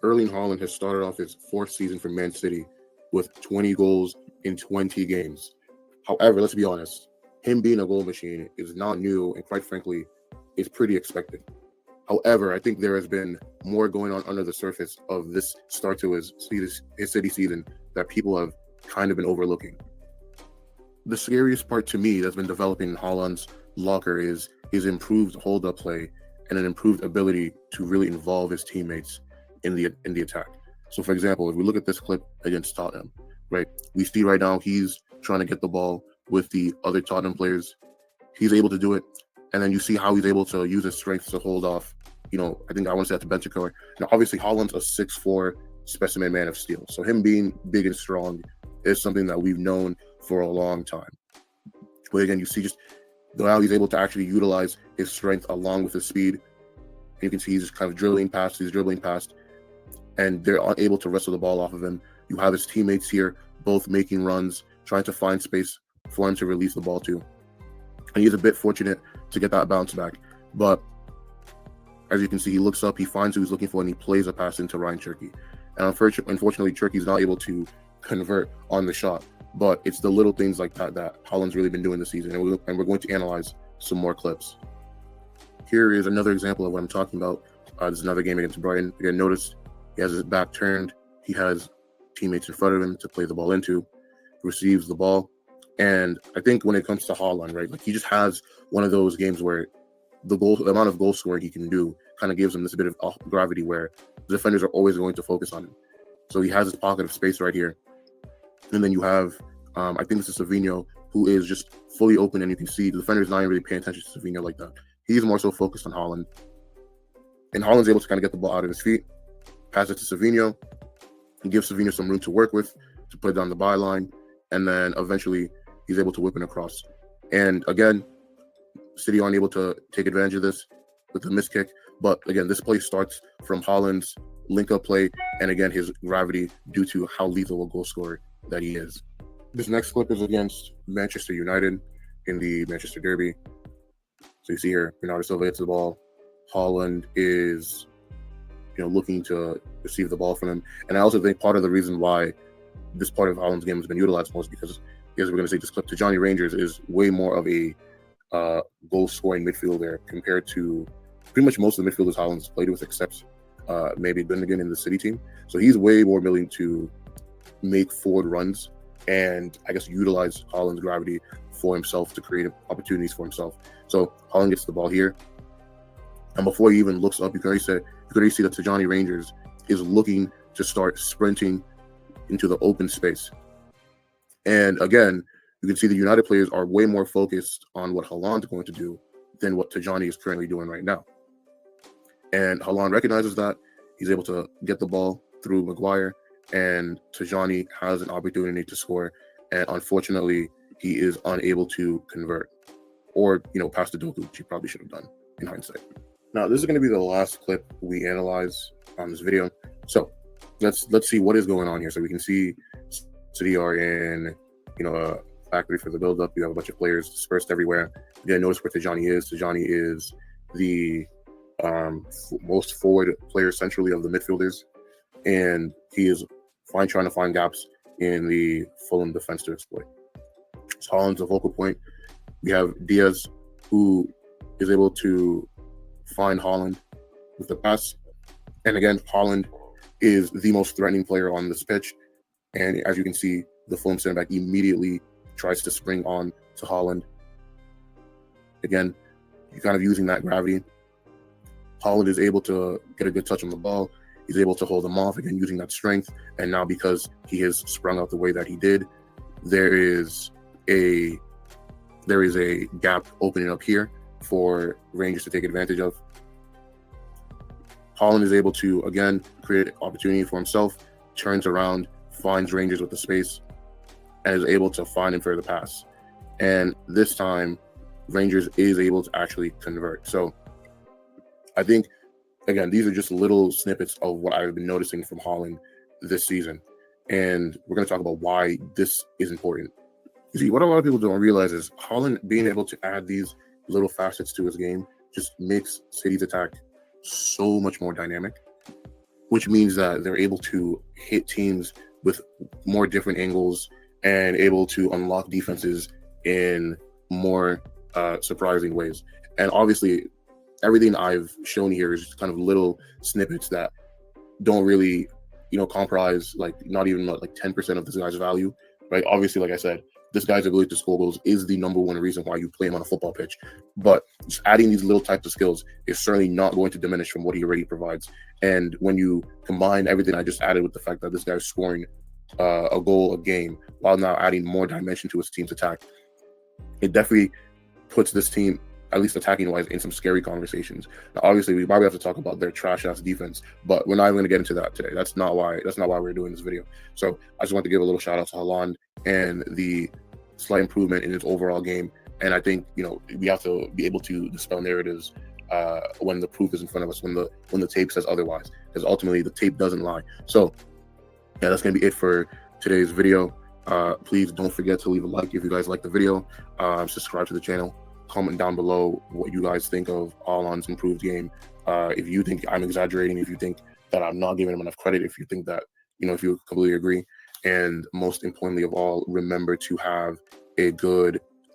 Erling Haaland has started off his fourth season for Man City with 20 goals in 20 games. However, let's be honest, him being a goal machine is not new and quite frankly, is pretty expected. However, I think there has been more going on under the surface of this start to his City season that people have kind of been overlooking. The scariest part to me that's been developing in Haaland's locker is his improved hold-up play and an improved ability to really involve his teammates in the attack. So, for example, if we look at this clip against Tottenham, right, we see right now he's trying to get the ball with the other Tottenham players. He's able to do it, and then you see how he's able to use his strength to hold off. I think I want to say that's Bentancur. Now, obviously, Haaland's a 6'4" specimen man of steel. So him being big and strong is something that we've known for a long time. But again, you see just how he's able to actually utilize his strength along with his speed. You can see he's just kind of dribbling past, and they're unable to wrestle the ball off of him. You have his teammates here, both making runs, trying to find space for him to release the ball to. And he's a bit fortunate to get that bounce back. But as you can see, he looks up, he finds who he's looking for, and he plays a pass into Ryan Cherky. And unfortunately, Cherky's not able to convert on the shot. But it's the little things like that Haaland's really been doing this season. And we're going to analyze some more clips. Here is another example of what I'm talking about. This is another game against Brighton. Again, notice he has his back turned. He has teammates in front of him to play the ball into. Receives the ball. And I think when it comes to Haaland, right, like he just has one of those games where the amount of goal scoring he can do kind of gives him this bit of gravity where the defenders are always going to focus on him. So he has this pocket of space right here. And then you have, I think this is Savinho, who is just fully open, and you can see the defender's not even really paying attention to Savinho like that. He's more so focused on Haaland. And Haaland's able to kind of get the ball out of his feet, pass it to Savinho, and give Savinho some room to work with, to put it down the byline, and then eventually he's able to whip it across. And again, City aren't able to take advantage of this with the missed kick. But again, this play starts from Haaland's link-up play, and again, his gravity due to how lethal a goal scorer that he is. This next clip is against Manchester United in the Manchester Derby. So you see here, Bernardo Silva hits the ball. Haaland is, looking to receive the ball from him. And I also think part of the reason why this part of Haaland's game has been utilized most because, as we're going to say, this clip to Johnny Rangers is way more of a goal-scoring midfielder compared to pretty much most of the midfielders Haaland's played with, except maybe Gundogan in the City team. So he's way more willing to make forward runs and I guess utilize Haaland's gravity for himself to create opportunities for himself. So Haaland gets the ball here, and before he even looks up, you can already see that Tajani Rangers is looking to start sprinting into the open space. And again, you can see the United players are way more focused on what Haaland's going to do than what Tajani is currently doing right now. And Haaland recognizes that. He's able to get the ball through Maguire, and Tajani has an opportunity to score. And unfortunately, he is unable to convert or, pass to Doku, which he probably should have done in hindsight. Now, this is going to be the last clip we analyze on this video. So let's see what is going on here. So we can see City are in, a factory for the build-up. You have a bunch of players dispersed everywhere. Again, notice where Tajani is. Tajani is the most forward player centrally of the midfielders, and he is trying to find gaps in the Fulham defense to exploit. So Haaland's a focal point. We have Diaz, who is able to find Haaland with the pass. And again, Haaland is the most threatening player on this pitch. And as you can see, the Fulham center back immediately tries to spring on to Haaland. Again, you're kind of using that gravity. Haaland is able to get a good touch on the ball. He's able to hold him off, again, using that strength. And now because he has sprung out the way that he did, there is a gap opening up here for Rangers to take advantage of. Haaland is able to, again, create opportunity for himself, turns around, finds Rangers with the space, and is able to find him for the pass. And this time, Rangers is able to actually convert. So I think, again, these are just little snippets of what I've been noticing from Haaland this season. And we're going to talk about why this is important. You see, what a lot of people don't realize is Haaland being able to add these little facets to his game just makes City's attack so much more dynamic. which means that they're able to hit teams with more different angles and able to unlock defenses in more surprising ways. And obviously, everything I've shown here is kind of little snippets that don't really, comprise like not even like 10% of this guy's value, right? Obviously, like I said, this guy's ability to score goals is the number one reason why you play him on a football pitch. But just adding these little types of skills is certainly not going to diminish from what he already provides. And when you combine everything I just added with the fact that this guy's scoring a goal a game while now adding more dimension to his team's attack, it definitely puts this team, at least attacking wise, in some scary conversations. Now, obviously, we probably have to talk about their trash ass defense, but we're not even going to get into that today. That's not why we're doing this video. So I just want to give a little shout out to Haaland and the slight improvement in his overall game. And I think, we have to be able to dispel narratives when the proof is in front of us, when the tape says otherwise, because ultimately the tape doesn't lie. So yeah, that's going to be it for today's video. Please don't forget to leave a like if you guys like the video. Subscribe to the channel. Comment down below what you guys think of Haaland's improved game. If you think I'm exaggerating, if you think that I'm not giving him enough credit, if you think that, if you completely agree. And most importantly of all, remember to have a good